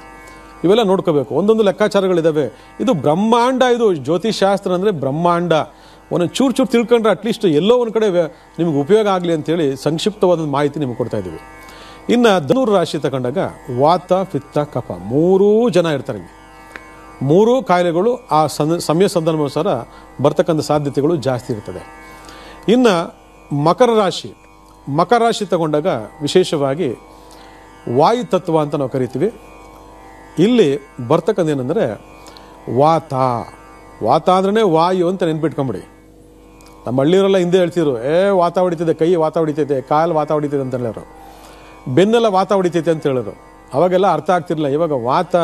ಇವೆಲ್ಲ ನೋಡ್ಕೋಬೇಕು. ಒಂದೊಂದು ಲೆಕ್ಕಾಚಾರಗಳಿದ್ದಾವೆ. ಇದು ಬ್ರಹ್ಮಾಂಡ. ಇದು ಜ್ಯೋತಿಷಾಸ್ತ್ರ ಅಂದರೆ ಬ್ರಹ್ಮಾಂಡ. ಒಂದೊಂದು ಚೂರು ತಿಳ್ಕೊಂಡ್ರೆ ಅಟ್ಲೀಸ್ಟ್ ಎಲ್ಲೋ ಒಂದು ಕಡೆ ನಿಮಗೆ ಉಪಯೋಗ ಆಗಲಿ ಅಂತೇಳಿ ಸಂಕ್ಷಿಪ್ತವಾದ ಮಾಹಿತಿ ನಿಮಗೆ ಕೊಡ್ತಾ ಇದ್ದೀವಿ. ಇನ್ನು ಧನುರ್ ರಾಶಿ ತಗೊಂಡಾಗ ವಾತ, ಪಿತ್ತ, ಕಫ 3 ಜನ ಇರ್ತಾರೆ. ಇಲ್ಲಿ 3 ಕಾಯಿಲೆಗಳು ಆ ಸಮಯ ಸಂದರ್ಭಾನುಸಾರ ಬರ್ತಕ್ಕಂಥ ಸಾಧ್ಯತೆಗಳು ಜಾಸ್ತಿ ಇರ್ತದೆ. ಇನ್ನು ಮಕರ ರಾಶಿ ತಗೊಂಡಾಗ ವಿಶೇಷವಾಗಿ ವಾಯು ತತ್ವ ಅಂತ ನಾವು ಕರಿತೀವಿ. ಇಲ್ಲಿ ಬರ್ತಕ್ಕಂಥ ಏನಂದರೆ ವಾತ ಅಂದ್ರೆ ವಾಯು ಅಂತ ನೆನ್ಪಿಟ್ಕೊಂಬಿಡಿ. ನಮ್ಮ ಹಳ್ಳಿಯವರೆಲ್ಲ ಹಿಂದೆ ಹೇಳ್ತಿದ್ರು, ವಾತ ಹೊಡಿತಿದೆ, ಕೈ ವಾತ ಹೊಡಿತೈತೆ, ಕಾಲು ವಾತ ಹೊಡಿತೈತೆ ಅಂತ ಹೇಳೋರು, ಬೆನ್ನೆಲ್ಲ ವಾತ ಹೊಡಿತೈತೆ ಅಂತ ಹೇಳೋರು. ಅವಾಗೆಲ್ಲ ಅರ್ಥ ಆಗ್ತಿರಲಿಲ್ಲ. ಇವಾಗ ವಾತ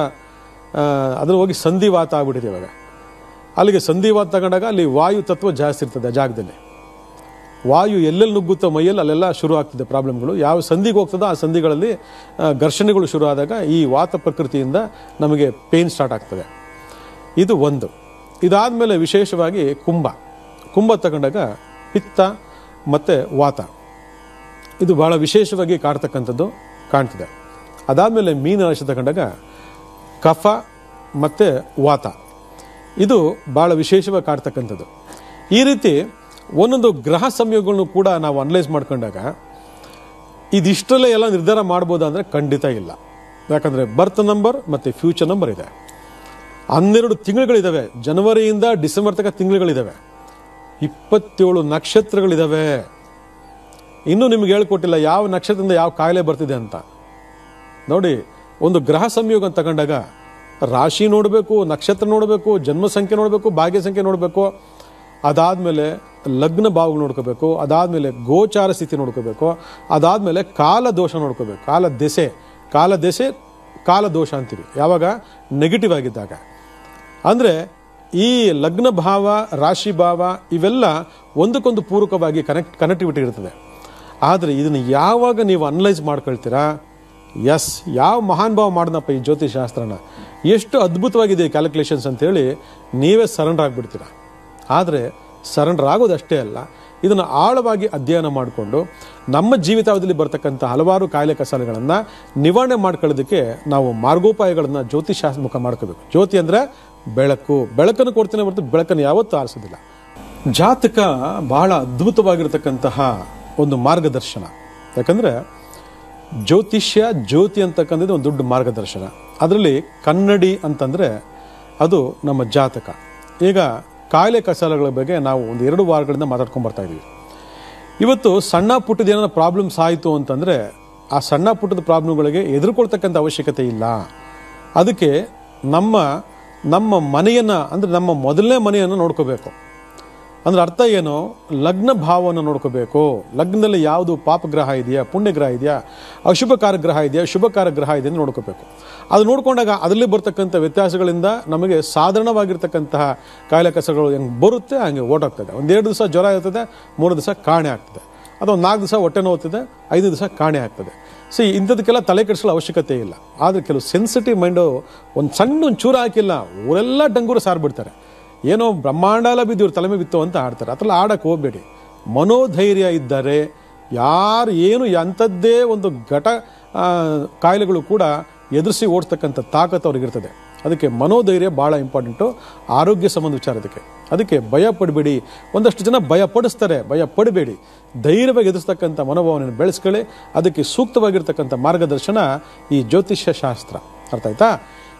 ಅದ್ರ ಹೋಗಿ ಸಂಧಿವಾತ ಆಗ್ಬಿಟ್ಟಿದೆ. ಇವಾಗ ಅಲ್ಲಿಗೆ ಸಂಧಿವಾತ ತಗೊಂಡಾಗ ಅಲ್ಲಿ ವಾಯು ತತ್ವ ಜಾಸ್ತಿ ಇರ್ತದೆ. ಆ ಜಾಗದಲ್ಲಿ ವಾಯು ಎಲ್ಲೆಲ್ಲಿ ನುಗ್ಗುತ್ತೋ ಮೈಯಲ್ಲಿ ಅಲ್ಲೆಲ್ಲ ಶುರು ಆಗ್ತದೆ ಪ್ರಾಬ್ಲಮ್ಗಳು. ಯಾವ ಸಂಧಿಗೆ ಹೋಗ್ತದೋ ಆ ಸಂಧಿಗಳಲ್ಲಿ ಘರ್ಷಣೆಗಳು ಶುರು ಆದಾಗ ಈ ವಾತ ಪ್ರಕೃತಿಯಿಂದ ನಮಗೆ ಪೇನ್ ಸ್ಟಾರ್ಟ್ ಆಗ್ತದೆ. ಇದು ಒಂದು. ಇದಾದಮೇಲೆ ವಿಶೇಷವಾಗಿ ಕುಂಭ ತಗೊಂಡಾಗ ಪಿತ್ತ ಮತ್ತು ವಾತ ಇದು ಭಾಳ ವಿಶೇಷವಾಗಿ ಕಾಣ್ತಿದೆ. ಅದಾದಮೇಲೆ ಮೀನರಾಶಿ ತಗೊಂಡಾಗ ಕಫ ಮತ್ತು ವಾತ ಇದು ಭಾಳ ವಿಶೇಷವಾಗಿ ಕಾಡ್ತಕ್ಕಂಥದ್ದು. ಈ ರೀತಿ ಒಂದೊಂದು ಗ್ರಹ ಸಂಯೋಗಗಳನ್ನು ಕೂಡ ನಾವು ಅನಲೈಸ್ ಮಾಡ್ಕೊಂಡಾಗ ಇದಿಷ್ಟರಲ್ಲೇ ಎಲ್ಲ ನಿರ್ಧಾರ ಮಾಡ್ಬೋದಾ ಅಂದರೆ ಖಂಡಿತ ಇಲ್ಲ. ಯಾಕಂದರೆ ಬರ್ತ್ ನಂಬರ್ ಮತ್ತು ಫ್ಯೂಚರ್ ನಂಬರ್ ಇದೆ. 12 ತಿಂಗಳುಗಳಿದ್ದಾವೆ. ಜನವರಿಯಿಂದ ಡಿಸೆಂಬರ್ ತನಕ ತಿಂಗಳುಗಳಿದ್ದಾವೆ. 27 ನಕ್ಷತ್ರಗಳಿದ್ದಾವೆ. ಇನ್ನೂ ನಿಮ್ಗೆ ಹೇಳ್ಕೊಟ್ಟಿಲ್ಲ ಯಾವ ನಕ್ಷತ್ರದಿಂದ ಯಾವ ಕಾಯಿಲೆ ಬರ್ತಿದೆ ಅಂತ. ನೋಡಿ, ಒಂದು ಗ್ರಹ ಸಂಯೋಗ ಅಂತ ತಗೊಂಡಾಗ ರಾಶಿ ನೋಡಬೇಕು, ನಕ್ಷತ್ರ ನೋಡಬೇಕು, ಜನ್ಮ ಸಂಖ್ಯೆ ನೋಡಬೇಕು, ಭಾಗ್ಯ ಸಂಖ್ಯೆ ನೋಡಬೇಕು. ಅದಾದಮೇಲೆ ಲಗ್ನ ಭಾವಗಳು ನೋಡ್ಕೋಬೇಕು. ಅದಾದಮೇಲೆ ಗೋಚಾರ ಸ್ಥಿತಿ ನೋಡ್ಕೋಬೇಕು. ಅದಾದಮೇಲೆ ಕಾಲದೋಷ ನೋಡ್ಕೋಬೇಕು. ಕಾಲದೋಷ ಅಂತೀವಿ ಯಾವಾಗ ನೆಗೆಟಿವ್ ಆಗಿದ್ದಾಗ. ಅಂದರೆ ಈ ಲಗ್ನ ಭಾವ, ರಾಶಿ ಭಾವ ಇವೆಲ್ಲ ಒಂದಕ್ಕೊಂದು ಪೂರಕವಾಗಿ ಕನೆಕ್ಟಿವಿಟಿ ಇರ್ತದೆ. ಆದರೆ ಇದನ್ನು ಯಾವಾಗ ನೀವು ಅನಲೈಸ್ ಮಾಡ್ಕೊಳ್ತೀರಾ, ಯಾವ ಮಹಾನ್ ಭಾವ ಮಾಡಿದಪ್ಪ ಈ ಜ್ಯೋತಿಷಾಸ್ತ್ರನ, ಎಷ್ಟು ಅದ್ಭುತವಾಗಿದೆ ಕ್ಯಾಲ್ಕುಲೇಷನ್ಸ್ ಅಂತೇಳಿ ನೀವೇ ಸರೆಂಡರ್ ಆಗಿಬಿಡ್ತೀರ. ಆದರೆ ಸರೆಂಡರ್ ಆಗೋದಷ್ಟೇ ಅಲ್ಲ, ಇದನ್ನು ಆಳವಾಗಿ ಅಧ್ಯಯನ ಮಾಡಿಕೊಂಡು ನಮ್ಮ ಜೀವಿತಾವಧಿಯಲ್ಲಿ ಬರ್ತಕ್ಕಂಥ ಹಲವಾರು ಕಾಯಿಲೆ ಕಸಾಲೆಗಳನ್ನು ನಿವಾರಣೆ ಮಾಡ್ಕೊಳ್ಳೋದಕ್ಕೆ ನಾವು ಮಾರ್ಗೋಪಾಯಗಳನ್ನು ಜ್ಯೋತಿಷಾಸ್ತ್ರ ಮುಖ ಮಾಡ್ಕೋಬೇಕು. ಜ್ಯೋತಿ ಅಂದರೆ ಬೆಳಕನ್ನು ಕೊಡ್ತೇನೆ ಹೊರತು ಬೆಳಕನ್ನು ಯಾವತ್ತೂ ಆರಿಸೋದಿಲ್ಲ. ಜಾತಕ ಬಹಳ ಅದ್ಭುತವಾಗಿರ್ತಕ್ಕಂತಹ ಒಂದು ಮಾರ್ಗದರ್ಶನ. ಯಾಕಂದರೆ ಜ್ಯೋತಿ ಅಂತಕ್ಕಂಥದ್ದು ಒಂದು ದೊಡ್ಡ ಮಾರ್ಗದರ್ಶನ. ಅದರಲ್ಲಿ ಕನ್ನಡಿ ಅಂತಂದರೆ ಅದು ನಮ್ಮ ಜಾತಕ. ಈಗ ಕಾಯಿಲೆ ಕಸಾಲೆಗಳ ಬಗ್ಗೆ ನಾವು ಒಂದು 2 ವಾರಗಳಿಂದ ಮಾತಾಡ್ಕೊಂಡು ಬರ್ತಾ ಇದ್ದೀವಿ. ಇವತ್ತು ಸಣ್ಣ ಪುಟ್ಟದ ಏನಾರ ಪ್ರಾಬ್ಲಮ್ಸ್ ಆಯಿತು ಅಂತಂದರೆ ಆ ಸಣ್ಣ ಪುಟ್ಟದ ಪ್ರಾಬ್ಲಮ್ಗಳಿಗೆ ಎದುರ್ಕೊಳ್ತಕ್ಕಂಥ ಅವಶ್ಯಕತೆ ಇಲ್ಲ. ಅದಕ್ಕೆ ನಮ್ಮ ಮನೆಯನ್ನು ಅಂದರೆ ನಮ್ಮ ಮೊದಲನೇ ಮನೆಯನ್ನು ನೋಡ್ಕೋಬೇಕು. ಅಂದ್ರೆ ಅರ್ಥ ಏನು, ಲಗ್ನ ಭಾವವನ್ನು ನೋಡ್ಕೋಬೇಕು. ಲಗ್ನದಲ್ಲಿ ಯಾವುದು ಪಾಪಗ್ರಹ ಇದೆಯಾ, ಪುಣ್ಯಗ್ರಹ ಇದೆಯಾ, ಅಶುಭಕಾರ ಗ್ರಹ ಇದೆಯಾ, ಶುಭಕಾರ ಗ್ರಹ ಇದೆ ಅಂತ ನೋಡ್ಕೋಬೇಕು. ಅದು ನೋಡ್ಕೊಂಡಾಗ ಅದರಲ್ಲಿ ಬರ್ತಕ್ಕಂಥ ವ್ಯತ್ಯಾಸಗಳಿಂದ ನಮಗೆ ಸಾಧಾರಣವಾಗಿರ್ತಕ್ಕಂತಹ ಕಾಯಿಲೆ ಕಸಗಳು ಹೆಂಗೆ ಬರುತ್ತೆ ಹಂಗೆ ಓಟೋಗ್ತದೆ. 1-2 ದಿವಸ ಜ್ವರ ಇರ್ತದೆ, 3 ದಿವಸ ಕಾಣೆ ಆಗ್ತದೆ. ಅದೊಂದು 4 ದಿವಸ ಹೊಟ್ಟೆ ನೋವುತ್ತಿದೆ, 5 ದಿವಸ ಕಾಣೆ ಆಗ್ತದೆ. ಇಂಥದಕ್ಕೆಲ್ಲ ತಲೆ ಕೆಡಿಸಲು ಅವಶ್ಯಕತೆ ಇಲ್ಲ. ಆದರೆ ಕೆಲವು ಸೆನ್ಸಿಟಿವ್ ಮೈಂಡು ಒಂದು ಸಣ್ಣ ಚೂರು ಹಾಕಿಲ್ಲ, ಊರೆಲ್ಲ ಡಂಗೂರ ಸಾರ್ಬಿಡ್ತಾರೆ. ಏನೋ ಬ್ರಹ್ಮಾಂಡ ಬಿದ್ದು ತಲೆ ಮೇಲೆ ಬಿತ್ತು ಅಂತ ಆಡ್ತಾರೆ. ಅದರಲ್ಲಿ ಆಡಕ್ಕೆ ಹೋಗಬೇಡಿ. ಮನೋಧೈರ್ಯ ಇದ್ದರೆ ಯಾರು ಏನು ಅಂಥದ್ದೇ ಒಂದು ಕಾಯಿಲೆಗಳು ಕೂಡ ಎದುರಿಸಿ ಓಡಿಸ್ತಕ್ಕಂಥ ತಾಕತ್ತು ಅವ್ರಿಗಿರ್ತದೆ. ಅದಕ್ಕೆ ಮನೋಧೈರ್ಯ ಭಾಳ ಇಂಪಾರ್ಟೆಂಟು, ಆರೋಗ್ಯ ಸಂಬಂಧ ವಿಚಾರದಕ್ಕೆ. ಅದಕ್ಕೆ ಭಯ ಪಡಬೇಡಿ. ಒಂದಷ್ಟು ಜನ ಭಯ ಪಡಿಸ್ತಾರೆ, ಭಯ ಪಡಬೇಡಿ. ಧೈರ್ಯವಾಗಿ ಎದುರಿಸ್ತಕ್ಕಂಥ ಮನೋಭಾವನೆಯನ್ನು ಬೆಳೆಸ್ಕೊಳ್ಳಿ. ಅದಕ್ಕೆ ಸೂಕ್ತವಾಗಿರ್ತಕ್ಕಂಥ ಮಾರ್ಗದರ್ಶನ ಈ ಜ್ಯೋತಿಷ್ಯ ಶಾಸ್ತ್ರ. ಅರ್ಥ ಆಯ್ತಾ?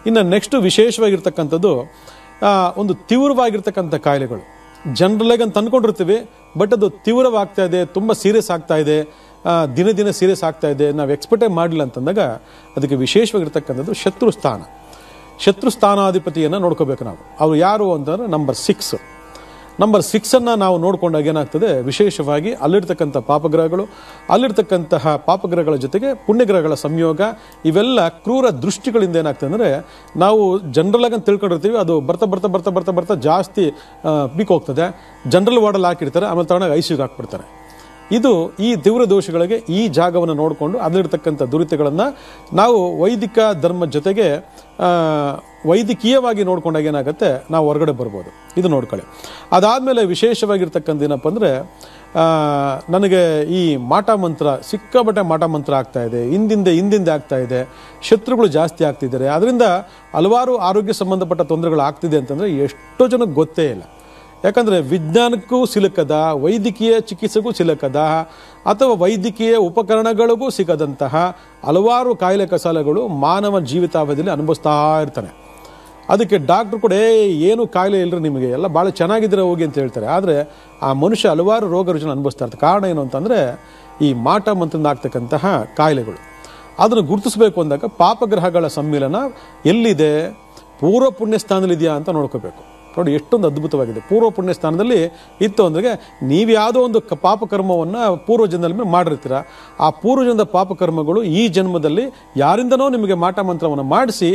ಇನ್ನು ನೆಕ್ಸ್ಟು ವಿಶೇಷವಾಗಿರ್ತಕ್ಕಂಥದ್ದು ಒಂದು ತೀವ್ರವಾಗಿರ್ತಕ್ಕಂಥ ಕಾಯಿಲೆಗಳು. ಜನರಲ್ಲಾಗಿ ಅಂತ ಅಂದ್ಕೊಂಡಿರ್ತೀವಿ, ಬಟ್ ಅದು ತೀವ್ರವಾಗ್ತಾ ಇದೆ, ತುಂಬ ಸೀರಿಯಸ್ ಆಗ್ತಾ ಇದೆ, ದಿನ ದಿನ ಸೀರಿಯಸ್ ಆಗ್ತಾ ಇದೆ, ನಾವು ಎಕ್ಸ್ಪೆಕ್ಟೇ ಮಾಡಲಿಲ್ಲ ಅಂತಂದಾಗ ಅದಕ್ಕೆ ವಿಶೇಷವಾಗಿರ್ತಕ್ಕಂಥದ್ದು ಶತ್ರುಸ್ಥಾನ. ಶತ್ರುಸ್ಥಾನಾಧಿಪತಿಯನ್ನು ನೋಡ್ಕೋಬೇಕು ನಾವು. ಅವರು ಯಾರು ಅಂತಂದರೆ ನಂಬರ್ 6. ನಂಬರ್ 6 ನಾವು ನೋಡ್ಕೊಂಡಾಗ ಏನಾಗ್ತದೆ, ವಿಶೇಷವಾಗಿ ಅಲ್ಲಿರ್ತಕ್ಕಂಥ ಪಾಪಗ್ರಹಗಳು, ಅಲ್ಲಿರ್ತಕ್ಕಂತಹ ಪಾಪಗ್ರಹಗಳ ಜೊತೆಗೆ ಪುಣ್ಯಗ್ರಹಗಳ ಸಂಯೋಗ, ಇವೆಲ್ಲ ಕ್ರೂರ ದೃಷ್ಟಿಗಳಿಂದ ಏನಾಗ್ತದೆ ಅಂದರೆ, ನಾವು ಜನರಲ್ ಆಗಿ ತಿಳ್ಕೊಂಡಿರ್ತೀವಿ, ಅದು ಬರ್ತಾ ಬರ್ತಾ ಬರ್ತಾ ಬರ್ತಾ ಬರ್ತಾ ಜಾಸ್ತಿ ಪೀಕ್ ಹೋಗ್ತದೆ. ಜನರಲ್ ವಾರ್ಡಲ್ಲಿ ಹಾಕಿರ್ತಾರೆ, ಆಮೇಲೆ ತಗೊಂಡಾಗ ಐಸಿಯುಗೆ ಹಾಕ್ಬಿಡ್ತಾರೆ. ಇದು ಈ ತೀವ್ರ ದೋಷಗಳಿಗೆ ಈ ಜಾಗವನ್ನು ನೋಡಿಕೊಂಡು ಅಲ್ಲಿರ್ತಕ್ಕಂಥ ದುರಿತಗಳನ್ನು ನಾವು ವೈದಿಕ ಧರ್ಮ ಜೊತೆಗೆ ವೈದ್ಯಕೀಯವಾಗಿ ನೋಡ್ಕೊಂಡಾಗ ಏನಾಗುತ್ತೆ, ನಾವು ಹೊರಗಡೆ ಬರ್ಬೋದು. ಇದು ನೋಡ್ಕೊಳ್ಳಿ. ಅದಾದಮೇಲೆ ವಿಶೇಷವಾಗಿರ್ತಕ್ಕಂಥ ಏನಪ್ಪ ಅಂದರೆ, ನನಗೆ ಈ ಮಾಟ ಮಂತ್ರ ಸಿಕ್ಕಾಪಟ್ಟೆ ಮಾಟ ಮಂತ್ರ ಆಗ್ತಾ ಇದೆ, ಹಿಂದಿಂದೆ ಆಗ್ತಾ ಇದೆ, ಶತ್ರುಗಳು ಜಾಸ್ತಿ ಆಗ್ತಿದ್ದಾರೆ, ಅದರಿಂದ ಹಲವಾರು ಆರೋಗ್ಯ ಸಂಬಂಧಪಟ್ಟ ತೊಂದರೆಗಳು ಆಗ್ತಿದೆ ಅಂತಂದರೆ ಎಷ್ಟೋ ಜನಕ್ಕೆ ಗೊತ್ತೇ ಇಲ್ಲ. ಯಾಕಂದರೆ ವಿಜ್ಞಾನಕ್ಕೂ ಸಿಲುಕದ, ವೈದ್ಯಕೀಯ ಚಿಕಿತ್ಸೆಗೂ ಸಿಲುಕದ, ಅಥವಾ ವೈದ್ಯಕೀಯ ಉಪಕರಣಗಳಿಗೂ ಸಿಗದಂತಹ ಹಲವಾರು ಕಾಯಿಲೆ ಕಸಾಲೆಗಳು ಮಾನವ ಜೀವಿತಾವಧಿಯಲ್ಲಿ ಅನುಭವಿಸ್ತಾ ಇರ್ತಾನೆ. ಅದಕ್ಕೆ ಡಾಕ್ಟ್ರು ಕೂಡ ಏನು ಕಾಯಿಲೆ ಇಲ್ಲರಿ ನಿಮಗೆ, ಎಲ್ಲ ಭಾಳ ಚೆನ್ನಾಗಿದ್ರೆ ಹೋಗಿ ಅಂತ ಹೇಳ್ತಾರೆ. ಆದರೆ ಆ ಮನುಷ್ಯ ಹಲವಾರು ರೋಗ ರುಜಿನ ಅನುಭವಿಸ್ತಾ ಇರ್ತಾರೆ. ಕಾರಣ ಏನು ಅಂತಂದರೆ ಈ ಮಾಟ ಮಂತ್ರದಿಂದ ಆಗ್ತಕ್ಕಂತಹ ಕಾಯಿಲೆಗಳು. ಅದನ್ನು ಗುರುತಿಸಬೇಕು ಅಂದಾಗ ಪಾಪಗ್ರಹಗಳ ಸಮ್ಮಿಲನ ಎಲ್ಲಿದೆ, ಪೂರ್ವ ಪುಣ್ಯ ಸ್ಥಾನದಲ್ಲಿದೆಯಾ ಅಂತ ನೋಡ್ಕೋಬೇಕು. ನೋಡಿ ಎಷ್ಟೊಂದು ಅದ್ಭುತವಾಗಿದೆ. ಪೂರ್ವ ಪುಣ್ಯ ಸ್ಥಾನದಲ್ಲಿ ಇತ್ತು ಅಂದರೆ, ನೀವು ಯಾವುದೋ ಒಂದು ಪಾಪಕರ್ಮವನ್ನು ಪೂರ್ವ ಜನ್ಮದಲ್ಲಿ ಮಾಡಿರ್ತೀರ. ಆ ಪೂರ್ವಜನ್ಮದ ಪಾಪಕರ್ಮಗಳು ಈ ಜನ್ಮದಲ್ಲಿ ಯಾರಿಂದನೋ ನಿಮಗೆ ಮಾಟ ಮಂತ್ರವನ್ನು ಮಾಡಿಸಿ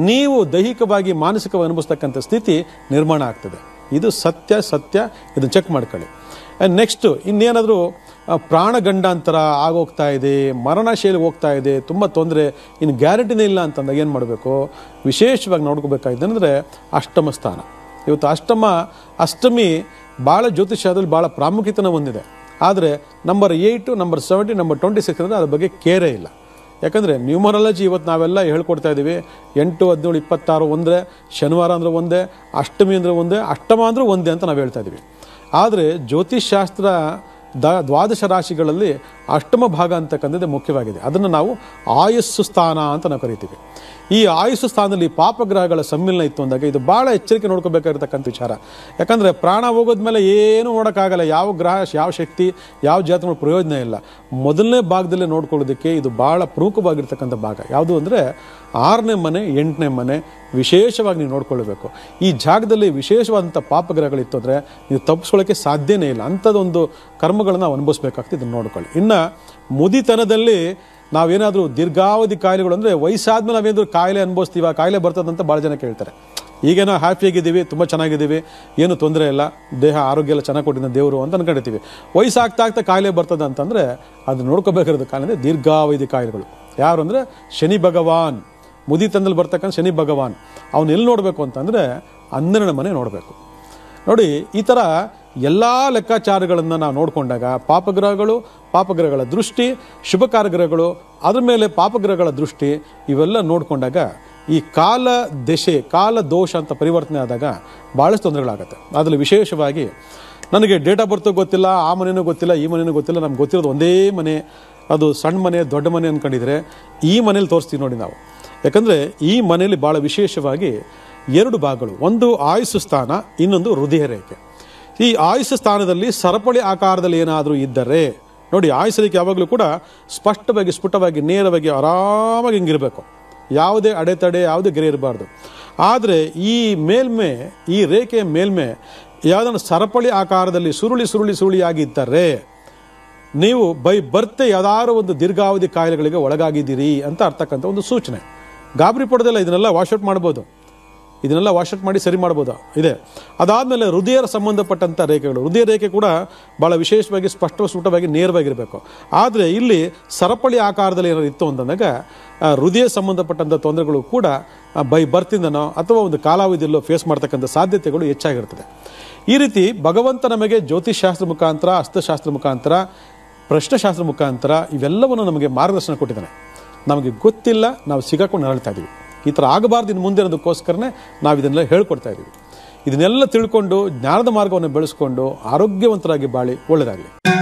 ನೀವು ದೈಹಿಕವಾಗಿ ಮಾನಸಿಕವಾಗಿ ಅನುಭವಿಸ್ತಕ್ಕಂಥ ಸ್ಥಿತಿ ನಿರ್ಮಾಣ ಆಗ್ತದೆ. ಇದು ಸತ್ಯ. ಇದನ್ನು ಚೆಕ್ ಮಾಡ್ಕೊಳ್ಳಿ. ನೆಕ್ಸ್ಟು ಇನ್ನೇನಾದರೂ ಪ್ರಾಣಗಂಡಾಂತರ ಆಗೋಗ್ತಾ ಇದೆ, ಮರಣಶೈಲಿಗೆ ಹೋಗ್ತಾ ಇದೆ, ತುಂಬ ತೊಂದರೆ, ಇನ್ನು ಗ್ಯಾರಂಟಿನೇ ಇಲ್ಲ ಅಂತಂದಾಗ ಏನು ಮಾಡಬೇಕು, ವಿಶೇಷವಾಗಿ ನೋಡ್ಕೋಬೇಕಾಗಿದೆ ಅಂದರೆ ಅಷ್ಟಮ ಸ್ಥಾನ. ಇವತ್ತು ಅಷ್ಟಮಿ ಭಾಳ ಜ್ಯೋತಿಷ್ಯದಲ್ಲಿ ಭಾಳ ಪ್ರಾಮುಖ್ಯತೆಯನ್ನು ಹೊಂದಿದೆ. ಆದರೆ ನಂಬರ್ 8, ನಂಬರ್ 70, ನಂಬರ್ 26 ಅಂದರೆ ಅದ್ರ ಬಗ್ಗೆ ಕೇರೇ ಇಲ್ಲ. ಯಾಕಂದರೆ ನ್ಯೂಮರಾಲಜಿ ಇವತ್ತು ನಾವೆಲ್ಲ ಹೇಳ್ಕೊಡ್ತಾ ಇದ್ದೀವಿ, 8, 17, 26 ಒಂದೇ, ಶನಿವಾರ ಅಂದರೆ ಒಂದೇ, ಅಷ್ಟಮಿ ಅಂದರೆ ಒಂದೇ, ಅಷ್ಟಮ ಅಂದರೆ ಒಂದೇ ಅಂತ ನಾವು ಹೇಳ್ತಾ ಇದ್ದೀವಿ. ಆದರೆ ಜ್ಯೋತಿಷ್ಶಾಸ್ತ್ರ ದ್ವಾದಶ ರಾಶಿಗಳಲ್ಲಿ ಅಷ್ಟಮ ಭಾಗ ಅಂತಕ್ಕಂಥದ್ದು ಮುಖ್ಯವಾಗಿದೆ. ಅದನ್ನು ನಾವು ಆಯಸ್ಸು ಸ್ಥಾನ ಅಂತ ನಾವು ಕರಿತೀವಿ. ಈ ಆಯುಸ್ಸು ಸ್ಥಾನದಲ್ಲಿ ಪಾಪಗ್ರಹಗಳ ಸಮ್ಮಿಲನ ಇತ್ತು ಅಂದಾಗ ಇದು ಭಾಳ ಎಚ್ಚರಿಕೆ ನೋಡ್ಕೋಬೇಕಾಗಿರ್ತಕ್ಕಂಥ ವಿಚಾರ. ಯಾಕಂದರೆ ಪ್ರಾಣ ಹೋಗೋದ್ಮೇಲೆ ಏನೂ ನೋಡೋಕ್ಕಾಗಲ್ಲ, ಯಾವ ಗ್ರಹ, ಯಾವ ಶಕ್ತಿ, ಯಾವ ಜಾತಕಗಳ ಪ್ರಯೋಜನ ಇಲ್ಲ. ಮೊದಲನೇ ಭಾಗದಲ್ಲೇ ನೋಡ್ಕೊಳ್ಳೋದಕ್ಕೆ ಇದು ಭಾಳ ಪ್ರಮುಖವಾಗಿರ್ತಕ್ಕಂಥ ಭಾಗ. ಯಾವುದು ಅಂದರೆ 6ನೇ ಮನೆ, 8ನೇ ಮನೆ ವಿಶೇಷವಾಗಿ ನೀವು ನೋಡ್ಕೊಳ್ಬೇಕು. ಈ ಜಾಗದಲ್ಲಿ ವಿಶೇಷವಾದಂಥ ಪಾಪಗ್ರಹಗಳಿತ್ತು ಅಂದರೆ ನೀವು ತಪ್ಪಿಸ್ಕೊಳ್ಳೋಕ್ಕೆ ಸಾಧ್ಯನೇ ಇಲ್ಲ. ಅಂಥದ್ದೊಂದು ಕರ್ಮಗಳನ್ನು ನಾವು ಅನುಭವಿಸ್ಬೇಕಾಗ್ತದೆ. ಇದನ್ನು ನೋಡ್ಕೊಳ್ಳಿ. ಇನ್ನು ಮುದಿತನದಲ್ಲಿ ನಾವೇನಾದರೂ ದೀರ್ಘಾವಧಿ ಕಾಯಿಲೆಗಳು ಅಂದರೆ ವಯಸ್ಸಾದ್ಮೇಲೆ ನಾವೇನಾದರೂ ಕಾಯಿಲೆ ಅನುಭವಿಸ್ತೀವ, ಕಾಯಿಲೆ ಬರ್ತದಂತ ಭಾಳ ಜನ ಕೇಳ್ತಾರೆ. ಈಗೇನೋ ಹ್ಯಾಪಿಯಾಗಿದ್ದೀವಿ, ತುಂಬ ಚೆನ್ನಾಗಿದ್ದೀವಿ, ಏನು ತೊಂದರೆ ಇಲ್ಲ, ದೇಹ ಆರೋಗ್ಯ ಎಲ್ಲ ಚೆನ್ನಾಗಿ ಕೊಟ್ಟಿದ್ದ ದೇವರು ಅಂತ ಅನ್ಕೊಂಡಿರ್ತೀವಿ. ವಯಸ್ಸಾಗ್ತಾ ಕಾಯಿಲೆ ಬರ್ತದೆ ಅಂತಂದರೆ ಅದು ನೋಡ್ಕೋಬೇಕಾಗಿರೋದು ಕಾಯಿಲೆ ಅಂದರೆ ದೀರ್ಘಾವಧಿ ಕಾಯಿಲೆಗಳು. ಯಾರು ಅಂದರೆ ಶನಿ ಭಗವಾನ್, ಮುದಿತನದಲ್ಲಿ ಬರ್ತಕ್ಕಂಥ ಶನಿ ಭಗವಾನ್. ಅವನು ಎಲ್ಲಿ ನೋಡಬೇಕು ಅಂತಂದರೆ 12ನೇ ಮನೆ ನೋಡಬೇಕು. ನೋಡಿ, ಈ ಥರ ಎಲ್ಲ ಲೆಕ್ಕಾಚಾರಗಳನ್ನು ನಾವು ನೋಡಿಕೊಂಡಾಗ ಪಾಪಗ್ರಹಗಳ ದೃಷ್ಟಿ, ಶುಭ ಕಾರ್ಯಗ್ರಹಗಳು, ಅದ್ರ ಮೇಲೆ ಪಾಪಗ್ರಹಗಳ ದೃಷ್ಟಿ, ಇವೆಲ್ಲ ನೋಡಿಕೊಂಡಾಗ ಈ ಕಾಲ ದೋಷ ಅಂತ ಪರಿವರ್ತನೆ ಆದಾಗ ಭಾಳಷ್ಟು ತೊಂದರೆಗಳಾಗುತ್ತೆ. ಅದರಲ್ಲಿ ವಿಶೇಷವಾಗಿ ನನಗೆ ಡೇಟ್ ಆಫ್ ಬರ್ತು ಗೊತ್ತಿಲ್ಲ, ಆ ಮನೆಯೂ ಗೊತ್ತಿಲ್ಲ, ಈ ಮನೆಯೂ ಗೊತ್ತಿಲ್ಲ, ನಮ್ಗೆ ಗೊತ್ತಿರೋದು ಒಂದೇ ಮನೆ, ಅದು ಸಣ್ಣ ಮನೆ ದೊಡ್ಡ ಮನೆ ಅಂದ್ಕೊಂಡಿದ್ರೆ ಈ ಮನೇಲಿ ತೋರಿಸ್ತೀವಿ ನೋಡಿ ನಾವು. ಯಾಕಂದರೆ ಈ ಮನೆಯಲ್ಲಿ ಭಾಳ ವಿಶೇಷವಾಗಿ 2 ಭಾಗಗಳು, ಒಂದು ಆಯುಸ್ಸು ಸ್ಥಾನ, ಇನ್ನೊಂದು ಹೃದಯ ರೇಖೆ. ಈ ಆಯುಸ್ಸು ಸ್ಥಾನದಲ್ಲಿ ಸರಪಳಿ ಆಕಾರದಲ್ಲಿ ಏನಾದರೂ ಇದ್ದರೆ ನೋಡಿ, ಆಯುಸ್ಸು ರೇಖೆ ಯಾವಾಗಲೂ ಕೂಡ ಸ್ಪಷ್ಟವಾಗಿ, ಸ್ಫುಟವಾಗಿ, ನೇರವಾಗಿ, ಆರಾಮಾಗಿ ಹಿಂಗಿರಬೇಕು. ಯಾವುದೇ ಅಡೆತಡೆ, ಯಾವುದೇ ಗೆರೆ ಇರಬಾರ್ದು. ಆದರೆ ಈ ರೇಖೆಯ ಮೇಲ್ಮೆ ಯಾವುದನ್ನು ಸರಪಳಿ ಆಕಾರದಲ್ಲಿ ಸುರುಳಿಯಾಗಿದ್ದರೆ ನೀವು ಬೈ ಬರ್ತೆ ಯಾವ್ದಾದ್ರು ಒಂದು ದೀರ್ಘಾವಧಿ ಕಾಯಿಲೆಗಳಿಗೆ ಒಳಗಾಗಿದ್ದೀರಿ ಅಂತ ಅರ್ಥಕ್ಕಂಥ ಒಂದು ಸೂಚನೆ. ಗಾಬರಿ ಪಡೆದಲ್ಲ, ಇದನ್ನೆಲ್ಲ ವಾಶೌಟ್ ಮಾಡ್ಬೋದು. ಇದನ್ನೆಲ್ಲ ವಾಶೌಟ್ ಮಾಡಿ ಸರಿ ಮಾಡ್ಬೋದು ಇದೆ. ಅದಾದಮೇಲೆ ಹೃದಯ ಸಂಬಂಧಪಟ್ಟಂಥ ರೇಖೆಗಳು, ಹೃದಯ ರೇಖೆ ಕೂಡ ಭಾಳ ವಿಶೇಷವಾಗಿ ಸ್ಪಷ್ಟವಾಗಿ ನೇರವಾಗಿರಬೇಕು. ಆದರೆ ಇಲ್ಲಿ ಸರಪಳಿ ಆಕಾರದಲ್ಲಿ ಏನಾದ್ರು ಇತ್ತು ಅಂತಂದಾಗ ಹೃದಯ ಸಂಬಂಧಪಟ್ಟಂಥ ತೊಂದರೆಗಳು ಕೂಡ ಬೈ ಬರ್ತಿಂದನೋ ಅಥವಾ ಒಂದು ಕಾಲಾವಧಿಯಲ್ಲೋ ಫೇಸ್ ಮಾಡ್ತಕ್ಕಂಥ ಸಾಧ್ಯತೆಗಳು ಹೆಚ್ಚಾಗಿರ್ತದೆ. ಈ ರೀತಿ ಭಗವಂತ ನಮಗೆ ಜ್ಯೋತಿಷಾಸ್ತ್ರ ಮುಖಾಂತರ, ಹಸ್ತಶಾಸ್ತ್ರ ಮುಖಾಂತರ, ಪ್ರಶ್ನೆಶಾಸ್ತ್ರ ಮುಖಾಂತರ ಇವೆಲ್ಲವನ್ನು ನಮಗೆ ಮಾರ್ಗದರ್ಶನ ಕೊಟ್ಟಿದ್ದಾನೆ. ನಮಗೆ ಗೊತ್ತಿಲ್ಲ, ನಾವು ಸಿಗಾಕೊಂಡು ನರಳ್ತಾ ಇದ್ದೀವಿ. ಈ ಥರ ಆಗಬಾರ್ದು ಇನ್ನು ಮುಂದೆ ಅನ್ನೋದಕ್ಕೋಸ್ಕರನೇ ನಾವು ಇದನ್ನೆಲ್ಲ ಹೇಳ್ಕೊಡ್ತಾ ಇದ್ದೀವಿ. ಇದನ್ನೆಲ್ಲ ತಿಳ್ಕೊಂಡು ಜ್ಞಾನದ ಮಾರ್ಗವನ್ನು ಬೆಳೆಸ್ಕೊಂಡು ಆರೋಗ್ಯವಂತರಾಗಿ ಬಾಳಿ ಒಳ್ಳೆಯದಾಗಲಿ.